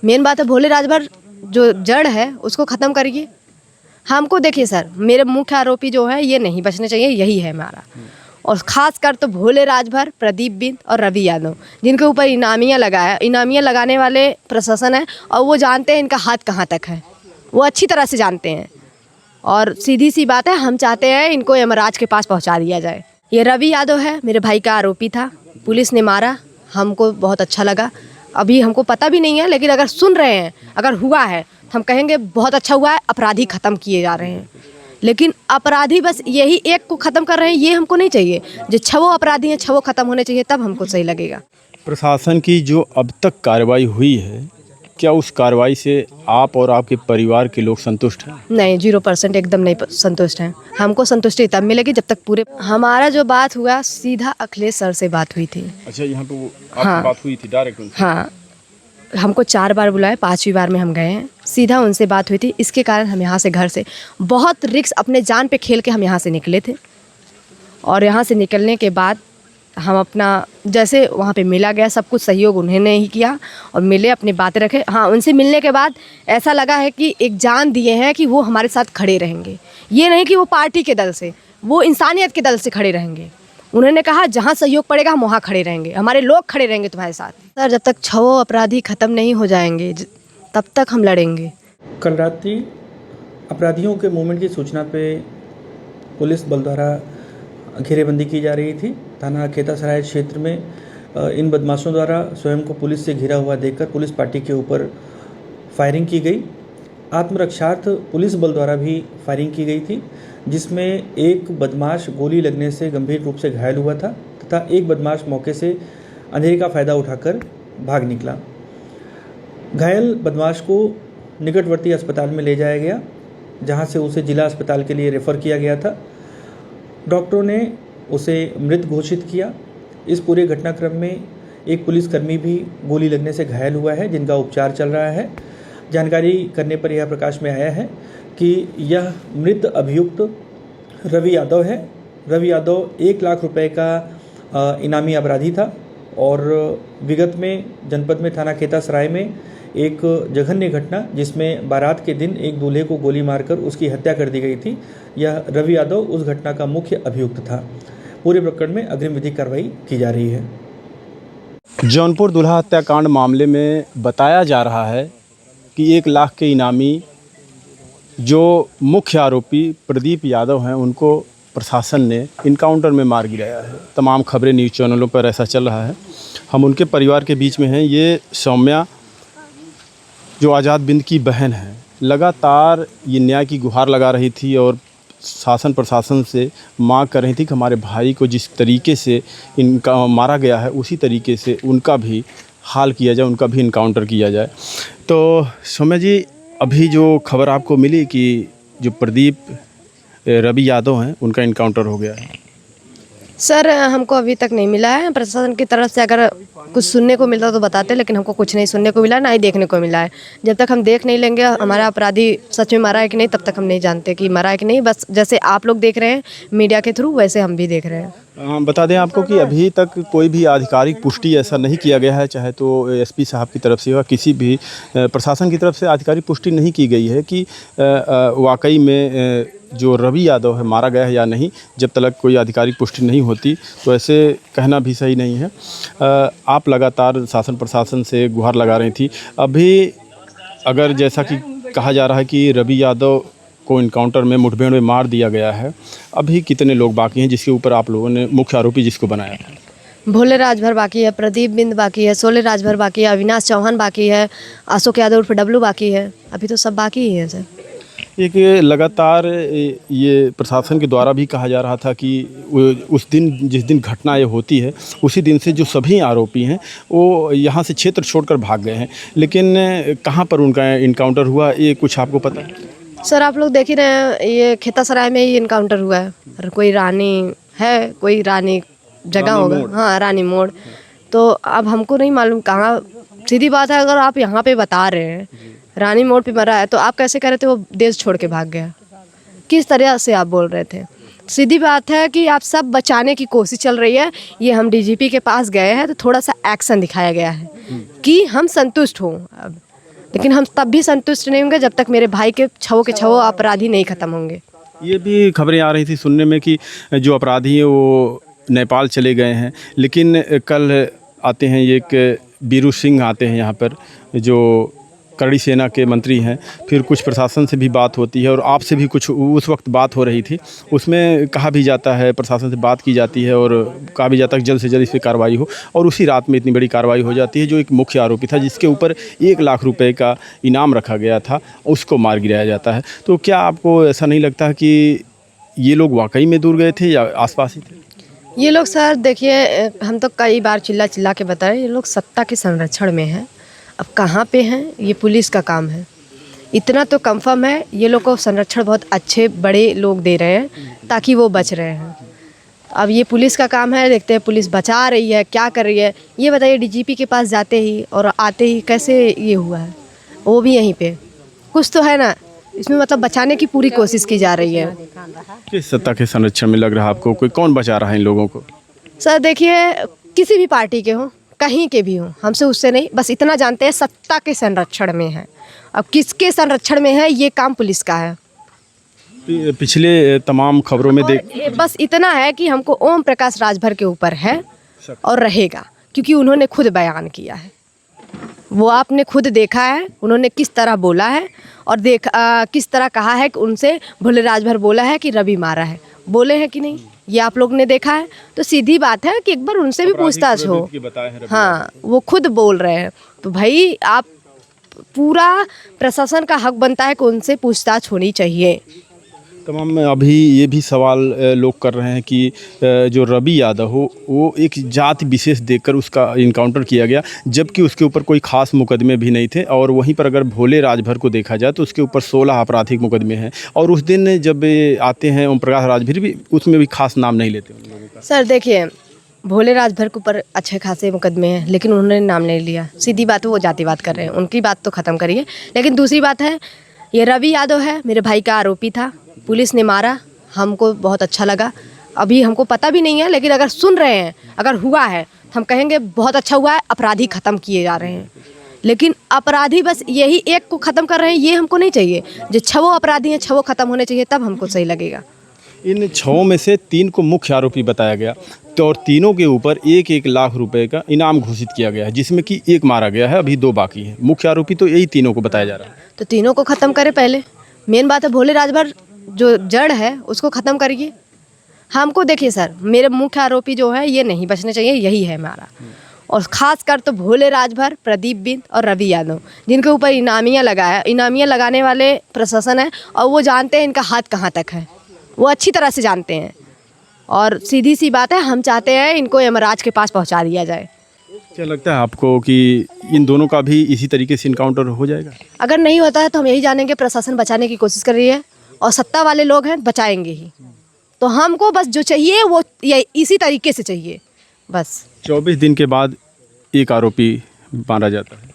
Main बात है भोले राजभर जो जड़ है उसको ख़त्म करिए। हमको देखिए सर, मेरे मुख्य आरोपी जो है ये नहीं बचने चाहिए, यही है हमारा। और ख़ास कर तो भोले राजभर, प्रदीप बिंद और रवि यादव, जिनके ऊपर इनामियाँ लगाया, इनामियाँ लगाने वाले प्रशासन है और वो जानते हैं इनका हाथ कहाँ तक है, वो अच्छी तरह से जानते हैं। और सीधी सी बात है, हम चाहते हैं इनको यमराज के पास पहुंचा दिया जाए। ये रवि यादव है, मेरे भाई का आरोपी था, पुलिस ने मारा, हमको बहुत अच्छा लगा। अभी हमको पता भी नहीं है, लेकिन अगर सुन रहे हैं, अगर हुआ है तो हम कहेंगे बहुत अच्छा हुआ है, अपराधी ख़त्म किए जा रहे हैं। लेकिन अपराधी बस यही एक को ख़त्म कर रहे हैं, ये हमको नहीं चाहिए। जो छवो अपराधी हैं छवो ख़त्म होने चाहिए, तब हमको सही लगेगा। प्रशासन की जो अब तक कार्रवाई हुई है, क्या उस कार्रवाई से आप और आपके परिवार के लोग संतुष्ट हैं? नहीं, 0% एकदम नहीं संतुष्ट हैं। हमको संतुष्टि तब मिलेगी जब तक पूरे हमारा जो बात हुआ सीधा अखिलेश सर से बात हुई थी। अच्छा, यहाँ पे वो आपकी बात हुई थी डायरेक्ट उनसे? हाँ, हमको 4 बार बुलाए, 5वीं बार में हम गए हैं, सीधा उनसे बात हुई थी। इसके कारण हम यहाँ से घर से बहुत रिस्क अपने जान पे खेल के हम यहाँ से निकले थे। और यहाँ से निकलने के बाद हम अपना जैसे वहाँ पे मिला गया, सब कुछ सहयोग उन्होंने ही किया और मिले, अपनी बातें रखे। हाँ, उनसे मिलने के बाद ऐसा लगा है कि एक जान दिए हैं कि वो हमारे साथ खड़े रहेंगे। ये नहीं कि वो पार्टी के दल से, वो इंसानियत के दल से खड़े रहेंगे। उन्होंने कहा जहाँ सहयोग पड़ेगा हम वहाँ खड़े रहेंगे, हमारे लोग खड़े रहेंगे तुम्हारे साथ। सर, जब तक छवो अपराधी ख़त्म नहीं हो जाएंगे तब तक हम लड़ेंगे। कल रात्रि अपराधियों के मूवमेंट की सूचना पे पुलिस बल द्वारा घेरेबंदी की जा रही थी। थाना खेतासराय क्षेत्र में इन बदमाशों द्वारा स्वयं को पुलिस से घिरा हुआ देखकर पुलिस पार्टी के ऊपर फायरिंग की गई। आत्मरक्षार्थ पुलिस बल द्वारा भी फायरिंग की गई थी, जिसमें एक बदमाश गोली लगने से गंभीर रूप से घायल हुआ था तथा एक बदमाश मौके से अंधेरे का फ़ायदा उठाकर भाग निकला। घायल बदमाश को निकटवर्ती अस्पताल में ले जाया गया, जहां से उसे जिला अस्पताल के लिए रेफ़र किया गया था। डॉक्टरों ने उसे मृत घोषित किया। इस पूरे घटनाक्रम में एक पुलिसकर्मी भी गोली लगने से घायल हुआ है, जिनका उपचार चल रहा है। जानकारी करने पर यह प्रकाश में आया है कि यह मृत अभियुक्त रवि यादव है। रवि यादव 1 लाख रुपए का इनामी अपराधी था और विगत में जनपद में थाना खेतासराय में एक जघन्य घटना, जिसमें बारात के दिन एक दूल्हे को गोली मारकर उसकी हत्या कर दी गई थी, यह रवि यादव उस घटना का मुख्य अभियुक्त था। पूरे प्रकरण में अग्रिम विधिक कार्रवाई की जा रही है। जौनपुर दूल्हा हत्याकांड मामले में बताया जा रहा है कि 1 लाख के इनामी जो मुख्य आरोपी प्रदीप यादव हैं, उनको प्रशासन ने इनकाउंटर में मार गिराया है। तमाम खबरें न्यूज़ चैनलों पर ऐसा चल रहा है। हम उनके परिवार के बीच में हैं। ये सौम्या जो आज़ाद बिंद की बहन है, लगातार ये न्याय की गुहार लगा रही थी और शासन प्रशासन से मांग कर रही थी कि हमारे भाई को जिस तरीके से इनका मारा गया है उसी तरीके से उनका भी हाल किया जाए, उनका भी इनकाउंटर किया जाए। तो सौम्या जी, अभी जो खबर आपको मिली कि जो प्रदीप रवि यादव हैं उनका इनकाउंटर हो गया है? सर, हमको अभी तक नहीं मिला है। प्रशासन की तरफ से अगर कुछ सुनने को मिलता तो बताते, लेकिन हमको कुछ नहीं सुनने को मिला, ना ही देखने को मिला है। जब तक हम देख नहीं लेंगे हमारा अपराधी सच में मारा है कि नहीं, तब तक हम नहीं जानते कि मरा है कि नहीं। बस जैसे आप लोग देख रहे हैं मीडिया के थ्रू, वैसे हम भी देख रहे हैं। बता दें आपको कि अभी तक कोई भी आधिकारिक पुष्टि ऐसा नहीं किया गया है, चाहे तो एसपी साहब की तरफ से या किसी भी प्रशासन की तरफ से आधिकारिक पुष्टि नहीं की गई है कि वाकई में जो रवि यादव है मारा गया है या नहीं। जब तक कोई आधिकारिक पुष्टि नहीं होती तो ऐसे कहना भी सही नहीं है। आप लगातार शासन प्रशासन से गुहार लगा रही थी। अभी अगर जैसा कि कहा जा रहा है कि रवि यादव को इनकाउंटर में मुठभेड़ में मार दिया गया है, अभी कितने लोग बाकी हैं जिसके ऊपर आप लोगों ने मुख्य आरोपी जिसको बनाया था? भोले राजभर बाकी है, प्रदीप बिंद बाकी है, शोले राजभर बाकी है, अविनाश चौहान बाकी है, अशोक यादव उर्फ डब्लू बाकी है। अभी तो सब बाकी ही है सर। एक लगातार ये प्रशासन के द्वारा भी कहा जा रहा था कि उस दिन जिस दिन घटना ये होती है उसी दिन से जो सभी आरोपी हैं वो यहाँ से क्षेत्र छोड़कर भाग गए हैं, लेकिन कहाँ पर उनका इनकाउंटर हुआ ये कुछ आपको पता है? सर, आप लोग देख ही रहे हैं, ये खेतासराय में ही इनकाउंटर हुआ है। और कोई रानी है, कोई रानी जगह होगा, हाँ रानी मोड़। तो अब हमको नहीं मालूम कहाँ। सीधी बात है, अगर आप यहाँ पे बता रहे हैं रानी मोड़ पे मरा है, तो आप कैसे कह रहे थे वो देश छोड़ के भाग गया? किस तरह से आप बोल रहे थे? सीधी बात है कि आप सब बचाने की कोशिश चल रही है। ये हम डीजीपी के पास गए हैं तो थोड़ा सा एक्शन दिखाया गया है कि हम संतुष्ट हों। अब लेकिन हम तब भी संतुष्ट नहीं होंगे जब तक मेरे भाई के छवो अपराधी नहीं ख़त्म होंगे। ये भी खबरें आ रही थी सुनने में कि जो अपराधी हैं वो नेपाल चले गए हैं, लेकिन कल आते हैं ये एक बीरू सिंह आते हैं यहाँ पर, जो करड़ी सेना के मंत्री हैं। फिर कुछ प्रशासन से भी बात होती है और आपसे भी कुछ उस वक्त बात हो रही थी। उसमें कहा भी जाता है, प्रशासन से बात की जाती है और कहा भी जाता है कि जल्द से जल्द इस पर कार्रवाई हो, और उसी रात में इतनी बड़ी कार्रवाई हो जाती है। जो एक मुख्य आरोपी था जिसके ऊपर 1 लाख रुपए का इनाम रखा गया था, उसको मार गिराया जाता है। तो क्या आपको ऐसा नहीं लगता कि ये लोग वाकई में दूर गए थे या आसपास ही थे? ये लोग सर देखिए, हम तो कई बार चिल्ला चिल्ला के बताए, ये लोग सत्ता के संरक्षण में हैं। अब कहाँ पे हैं ये पुलिस का काम है। इतना तो कंफर्म है, ये लोग को संरक्षण बहुत अच्छे बड़े लोग दे रहे हैं ताकि वो बच रहे हैं। अब ये पुलिस का काम है, देखते हैं पुलिस बचा रही है क्या कर रही है। ये बताइए, डीजीपी के पास जाते ही और आते ही कैसे ये हुआ है, वो भी यहीं पे कुछ तो है ना इसमें, मतलब बचाने की पूरी कोशिश की जा रही है। किस सत्ता के संरक्षण में लग रहा है आपको? कोई कौन बचा रहा है इन लोगों को? सर देखिए, किसी भी पार्टी के हों, कहीं के भी हों, हमसे उससे नहीं, बस इतना जानते हैं सत्ता के संरक्षण में है। अब किसके संरक्षण में है ये काम पुलिस का है। पिछले तमाम खबरों में बस इतना है कि हमको ओम प्रकाश राजभर के ऊपर है और रहेगा, क्योंकि उन्होंने खुद बयान किया है, वो आपने खुद देखा है उन्होंने किस तरह बोला है और किस तरह कहा है कि उनसे भोले राजभर बोला है कि रवि मारा है, बोले हैं कि नहीं, ये आप लोग ने देखा है। तो सीधी बात है कि एक बार उनसे भी पूछताछ हो। हाँ, वो खुद बोल रहे हैं, तो भाई आप पूरा प्रशासन का हक बनता है कि उनसे पूछताछ होनी चाहिए। तमाम अभी ये भी सवाल लोग कर रहे हैं कि जो रवि यादव हो वो एक जाति विशेष देखकर उसका इनकाउंटर किया गया, जबकि उसके ऊपर कोई खास मुकदमे भी नहीं थे। और वहीं पर अगर भोले राजभर को देखा जाए तो उसके ऊपर 16 आपराधिक मुकदमे हैं, और उस दिन जब आते हैं ओम प्रकाश राजभर भी, उसमें भी खास नाम नहीं लेते उन लोगों का। सर देखिए, भोले राजभर के ऊपर अच्छे खासे मुकदमे हैं, लेकिन उन्होंने नाम नहीं लिया। सीधी बात है, वो जातिवाद कर रहे हैं, उनकी बात तो ख़त्म करिए। लेकिन दूसरी बात है, ये रवि यादव है, मेरे भाई का आरोपी था, पुलिस ने मारा, हमको बहुत अच्छा लगा। अभी हमको पता भी नहीं है, लेकिन अगर सुन रहे हैं, अगर हुआ है तो हम कहेंगे बहुत अच्छा हुआ है, अपराधी ख़त्म किए जा रहे हैं। लेकिन अपराधी बस यही एक को ख़त्म कर रहे हैं, ये हमको नहीं चाहिए। जो 6 अपराधी हैं 6 ख़त्म होने चाहिए, तब हमको सही लगेगा। इन 6 में से 3 को मुख्य आरोपी बताया गया, तो और तीनों के ऊपर 1-1 लाख रुपए का इनाम घोषित किया गया है, जिसमें कि 1 मारा गया है, अभी 2 बाकी हैं। मुख्य आरोपी तो यही तीनों को बताया जा रहा है। तो तीनों को ख़त्म करें पहले, मेन बात है। भोले राजभर जो जड़ है उसको ख़त्म करिए। हमको देखिए सर, मेरे मुख्य आरोपी जो है ये नहीं बचने चाहिए, यही है हमारा। और ख़ास कर तो भोले राजभर, प्रदीप बिंद और रवि यादव, जिनके ऊपर इनामियाँ लगाया, इनामियाँ लगाने वाले प्रशासन है, और वो जानते हैं इनका हाथ कहाँ तक है, वो अच्छी तरह से जानते हैं। और सीधी सी बात है, हम चाहते हैं इनको यमराज के पास पहुंचा दिया जाए। क्या लगता है आपको कि इन दोनों का भी इसी तरीके से इनकाउंटर हो जाएगा? अगर नहीं होता है तो हम यही जानेंगे प्रशासन बचाने की कोशिश कर रही है, और सत्ता वाले लोग हैं बचाएंगे ही। तो हमको बस जो चाहिए वो ये इसी तरीके से चाहिए बस। 24 दिन के बाद एक आरोपी मारा जाता है।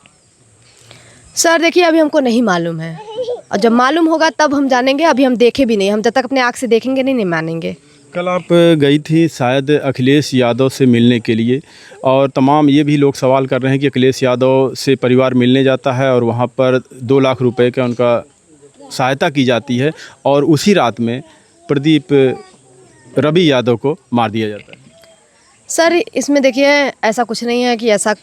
सर देखिए, अभी हमको नहीं मालूम है, और जब मालूम होगा तब हम जानेंगे। अभी हम देखे भी नहीं, हम जब तक अपने आँख से देखेंगे नहीं मानेंगे। कल आप गई थी शायद अखिलेश यादव से मिलने के लिए, और तमाम ये भी लोग सवाल कर रहे हैं कि अखिलेश यादव से परिवार मिलने जाता है और वहाँ पर 2 लाख रुपए का उनका सहायता की जाती है, और उसी रात में प्रदीप रवि यादव को मार दिया जाता है। सर इसमें देखिए, ऐसा कुछ नहीं है कि ऐसा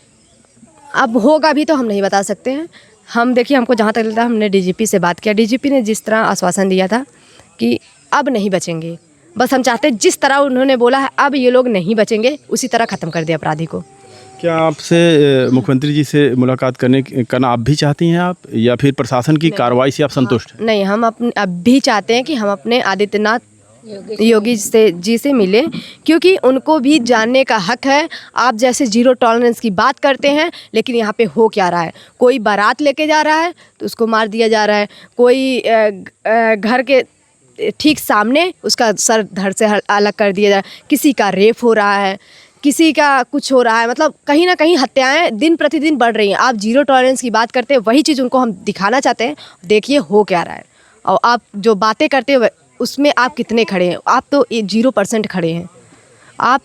अब होगा भी तो हम नहीं बता सकते हैं। हम देखिए, हमको जहाँ तक लगता है, हमने डीजीपी से बात किया, डीजीपी ने जिस तरह आश्वासन दिया था कि अब नहीं बचेंगे, बस हम चाहते हैं जिस तरह उन्होंने बोला है अब ये लोग नहीं बचेंगे, उसी तरह ख़त्म कर दे अपराधी को। क्या आपसे मुख्यमंत्री जी से मुलाकात करना आप भी चाहती हैं आप, या फिर प्रशासन की कार्रवाई से आप संतुष्ट हैं? नहीं, हम अब भी चाहते हैं कि हम अपने आदित्यनाथ योगी जी से मिलें, क्योंकि उनको भी जानने का हक है। आप जैसे 0 टॉलरेंस की बात करते हैं, लेकिन यहाँ पे हो क्या रहा है? कोई बारात लेके जा रहा है तो उसको मार दिया जा रहा है, कोई घर के ठीक सामने उसका सर धड़ से अलग कर दिया जा रहा है, किसी का रेप हो रहा है, किसी का कुछ हो रहा है। मतलब कहीं ना कहीं हत्याएं दिन प्रतिदिन बढ़ रही हैं। आप 0 टॉलरेंस की बात करते हैं, वही चीज़ उनको हम दिखाना चाहते हैं, देखिए हो क्या रहा है। और आप जो बातें करते हैं उसमें आप कितने खड़े हैं? आप तो 0% खड़े हैं। आप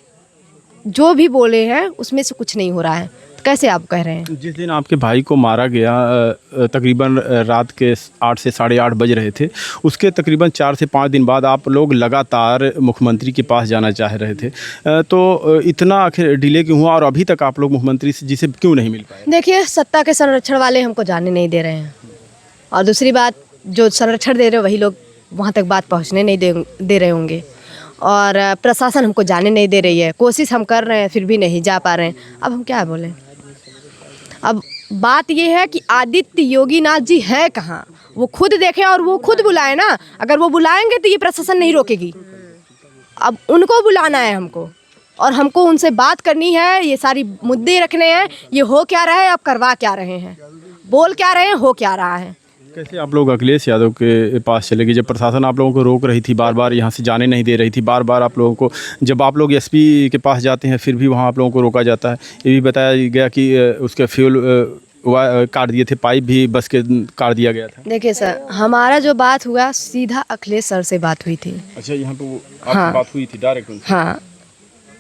जो भी बोले हैं उसमें से कुछ नहीं हो रहा है। कैसे आप कह रहे हैं? जिस दिन आपके भाई को मारा गया तकरीबन रात के 8 से 8:30 बज रहे थे, उसके तकरीबन 4 से 5 दिन बाद आप लोग लगातार मुख्यमंत्री के पास जाना चाह रहे थे। तो इतना आखिर डिले क्यों हुआ और अभी तक आप लोग मुख्यमंत्री से जिसे क्यों नहीं मिल पाए? देखिए, सत्ता के संरक्षण वाले हमको जाने नहीं दे रहे हैं, और दूसरी बात, जो संरक्षण दे रहे हैं वही लोग वहाँ तक बात पहुँचने नहीं दे रहे होंगे, और प्रशासन हमको जाने नहीं दे रही है। कोशिश हम कर रहे हैं, फिर भी नहीं जा पा रहे हैं। अब हम क्या बोलें? अब बात ये है कि आदित्य योगीनाथ जी है कहाँ, वो खुद देखें और वो खुद बुलाए ना। अगर वो बुलाएंगे तो ये प्रशासन नहीं रोकेगी। अब उनको बुलाना है हमको, और हमको उनसे बात करनी है, ये सारी मुद्दे रखने हैं। ये हो क्या रहा है, आप करवा क्या रहे हैं, बोल क्या रहे हैं, हो क्या रहा है। कैसे आप लोग अखिलेश यादव के पास चले गए जब प्रशासन आप लोगों को रोक रही थी, बार बार यहाँ से जाने नहीं दे रही थी, बार बार आप लोगों को, जब आप लोग एसपी के पास जाते हैं फिर भी वहाँ आप लोगों को रोका जाता है। ये भी बताया गया कि उसके फ्यूल काट दिए थे, पाइप भी बस के काट दिया गया था। देखिए सर, हमारा जो बात हुआ सीधा अखिलेश सर से बात हुई थी। अच्छा, यहाँ पे आपकी बात हुई थी डायरेक्ट उनसे? हाँ,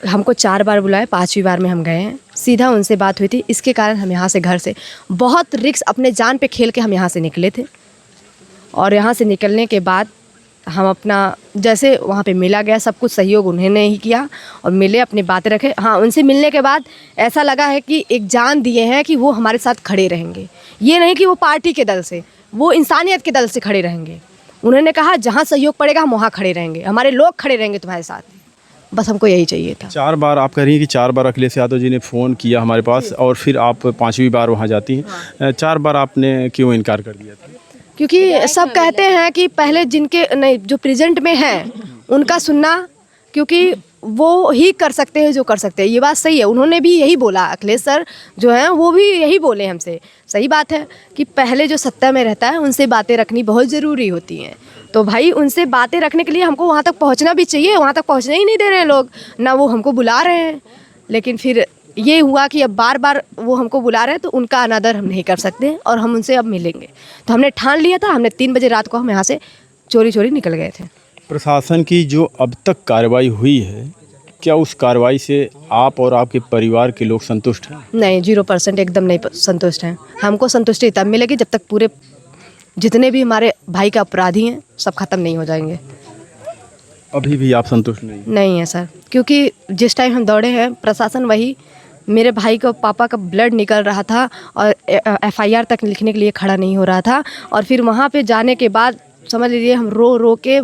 हमको 4 बार बुलाए, 5वीं बार में हम गए हैं, सीधा उनसे बात हुई थी। इसके कारण हम यहाँ से, घर से बहुत रिस्क अपने जान पे खेल के हम यहाँ से निकले थे। और यहाँ से निकलने के बाद हम अपना, जैसे वहाँ पे मिला गया, सब कुछ सहयोग उन्होंने ही किया और मिले, अपनी बातें रखे। हाँ, उनसे मिलने के बाद ऐसा लगा है कि एक जान दिए हैं कि वो हमारे साथ खड़े रहेंगे। ये नहीं कि वो पार्टी के दल से, वो इंसानियत के दल से खड़े रहेंगे। उन्होंने कहा जहाँ सहयोग पड़ेगा हम वहाँ खड़े रहेंगे, हमारे लोग खड़े रहेंगे तुम्हारे साथ। बस हमको यही चाहिए था। 4 बार आप कह रही हैं कि 4 बार अखिलेश यादव जी ने फ़ोन किया हमारे पास, और फिर आप 5वीं बार वहाँ जाती हैं। 4 बार आपने क्यों इनकार कर दिया था? क्योंकि सब कहते हैं कि पहले जिनके नहीं, जो प्रेजेंट में हैं उनका सुनना, क्योंकि वो ही कर सकते हैं जो कर सकते हैं। ये बात सही है, उन्होंने भी यही बोला, अखिलेश सर जो हैं वो भी यही बोले हमसे। सही बात है कि पहले जो सत्ता में रहता है उनसे बातें रखनी बहुत ज़रूरी होती हैं। तो भाई, उनसे बातें रखने के लिए हमको वहाँ तक पहुँचना भी चाहिए। वहाँ तक पहुँचने ही नहीं दे रहे हैं लोग, ना वो हमको बुला रहे हैं। लेकिन फिर ये हुआ कि अब बार बार वो हमको बुला रहे हैं, तो उनका अनादर हम नहीं कर सकते और हम उनसे अब मिलेंगे। तो हमने ठान लिया था, हमने 3 बजे रात को हम यहाँ से चोरी चोरी निकल गए थे। प्रशासन की जो अब तक कार्रवाई हुई है, क्या उस कार्रवाई से आप और आपके परिवार के लोग संतुष्ट हैं? नहीं, 0% एकदम नहीं संतुष्ट हैं। हमको संतुष्टि तब मिलेगी जब तक पूरे जितने भी हमारे भाई के अपराधी हैं सब खत्म नहीं हो जाएंगे। अभी भी आप संतुष्ट नहीं है सर, क्योंकि जिस टाइम हम दौड़े हैं, प्रशासन वही, मेरे भाई को, पापा का ब्लड निकल रहा था और FIR तक लिखने के लिए खड़ा नहीं हो रहा था। और फिर वहाँ पे जाने के बाद समझ लीजिए हम रो रो के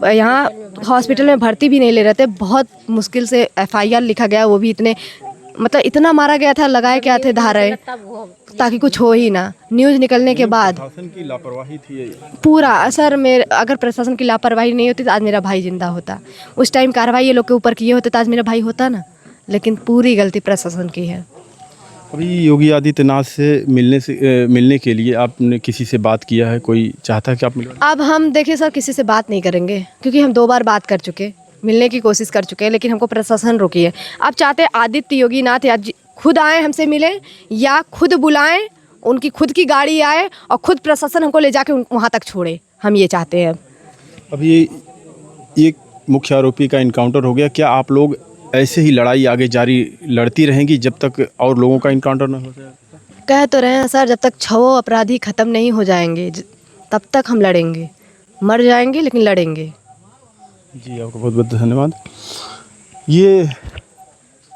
यहाँ हॉस्पिटल में भर्ती भी नहीं ले रहे थे। बहुत मुश्किल से FIR लिखा गया, वो भी इतने, मतलब इतना मारा गया था, लगाए क्या थे धाराएं, ताकि कुछ हो ही ना। न्यूज़ निकलने के बाद प्रशासन की लापरवाही थी पूरा असर। मेरे, अगर प्रशासन की लापरवाही नहीं होती तो आज मेरा भाई जिंदा होता। उस टाइम कार्रवाई ये लोग के ऊपर किए होते तो आज मेरा भाई होता ना। लेकिन पूरी गलती प्रशासन की है। अभी योगी आदित्यनाथ से मिलने के लिए आपने किसी से बात किया है? कोई चाहता है कि आप मिलें? अब हम देखिए सर, किसी से बात नहीं करेंगे, क्योंकि हम 2 बार बात कर चुके, मिलने की कोशिश कर चुके हैं, लेकिन हमको प्रशासन रोकी है। आप चाहते हैं आदित्य योगीनाथ या खुद आए हमसे मिले, या खुद बुलाएं, उनकी खुद की गाड़ी आए और खुद प्रशासन हमको ले जाके वहाँ तक छोड़े। हम ये चाहते हैं। अभी एक मुख्य आरोपी का इनकाउंटर हो गया, क्या आप लोग ऐसे ही लड़ाई आगे जारी लड़ती रहेंगी जब तक और लोगों का इनकाउंटर न हो जाए? कह तो रहे हैं सर, जब तक 6 अपराधी ख़त्म नहीं हो जाएंगे तब तक हम लड़ेंगे। मर जाएंगे लेकिन लड़ेंगे। जी, आपका बहुत बहुत धन्यवाद। ये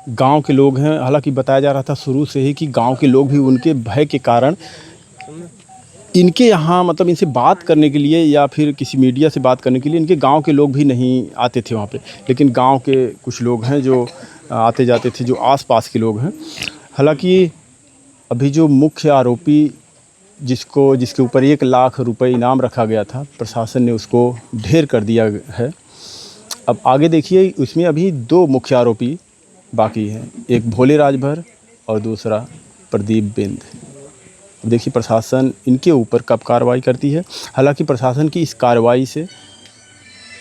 गांव के लोग हैं। हालांकि बताया जा रहा था शुरू से ही कि गांव के लोग भी उनके भय के कारण इनके यहाँ, मतलब इनसे बात करने के लिए या फिर किसी मीडिया से बात करने के लिए इनके गांव के लोग भी नहीं आते थे वहाँ पे। लेकिन गांव के कुछ लोग हैं जो आते जाते थे, जो आसपास के लोग हैं। हालांकि अभी जो मुख्य आरोपी जिसके ऊपर 1 लाख रुपए इनाम रखा गया था, प्रशासन ने उसको ढेर कर दिया है। अब आगे देखिए, उसमें अभी 2 मुख्य आरोपी बाकी हैं, एक भोले राजभर और दूसरा प्रदीप बिंद। देखिए प्रशासन इनके ऊपर कब कार्रवाई करती है। हालांकि प्रशासन की इस कार्रवाई से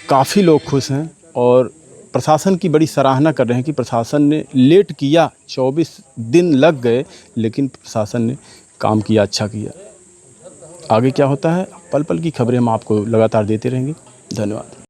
काफ़ी लोग खुश हैं और प्रशासन की बड़ी सराहना कर रहे हैं कि प्रशासन ने लेट किया, 24 दिन लग गए, लेकिन प्रशासन ने काम किया, अच्छा किया। आगे क्या होता है, पल पल की खबरें हम आपको लगातार देते रहेंगे। धन्यवाद।